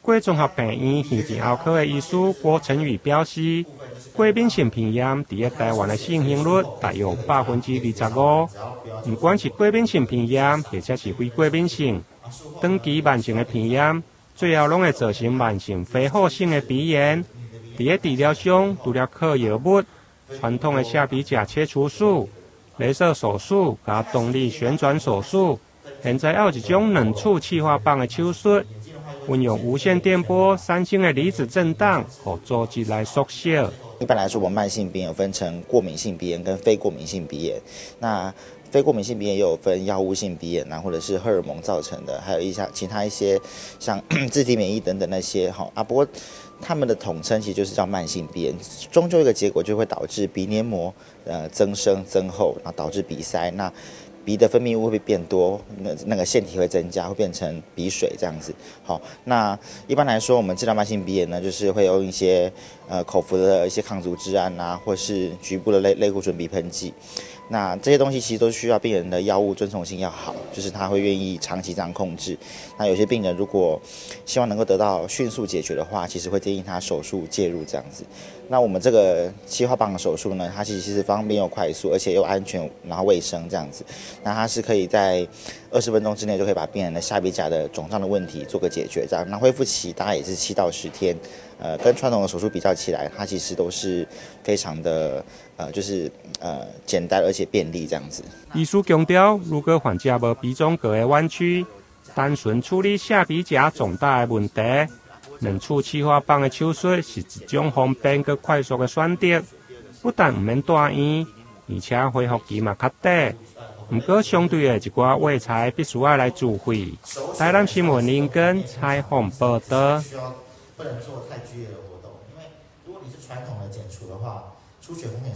贵综合病院耳鼻喉科的医师郭成宇表示，过敏性鼻炎伫台湾的盛行率大约25%，不管是过敏性鼻炎或者是非过敏性，长期慢性的鼻炎，最后拢会造成慢性恢复性的鼻炎。伫治疗上，除了靠药物、传统的下鼻甲切除术、雷射手术加动力旋转手术，现在还有一种冷触气化棒的手术，运用无线电波、3星的离子震荡，和组织来缩小。一般来说，我们慢性鼻炎有分成过敏性鼻炎跟非过敏性鼻炎。那非过敏性鼻炎也有分药物性鼻炎或者是荷尔蒙造成的，还有其他一些像自体免疫等等那些不过他们的统称其实就是叫慢性鼻炎，终究一个结果就会导致鼻黏膜增生增厚，然后导致鼻塞。那鼻的分泌物会变多，那个腺体会增加，会变成鼻水这样子。好，那一般来说，我们治疗慢性鼻炎呢，就是会用一些口服的一些抗组织胺或是局部的类固醇鼻喷剂。那这些东西其实都需要病人的药物遵从性要好，就是他会愿意长期这样控制。那有些病人如果希望能够得到迅速解决的话，其实会建议他手术介入这样子。那我们这个气化棒的手术呢，它其实是方便又快速，而且又安全，然后卫生这样子。那它是可以在20分钟之内就可以把病人的下鼻甲的肿胀的问题做个解决，这样。那恢复期大概也是7到10天。跟传统的手术比较起来，它其实都是非常的简单而且便利这样子。医师强调，如果患者无鼻中隔的弯曲，单纯处理下鼻甲肿大的问题，冷触气化棒的手术是一种方便佮快速的选择，不但唔免住院，而且恢复期嘛较短。不过相对的一寡卫材必须要来自费。台南新闻林根采访报道。不能做太剧烈的活动，因为如果你是传统的剪除的话，出血风险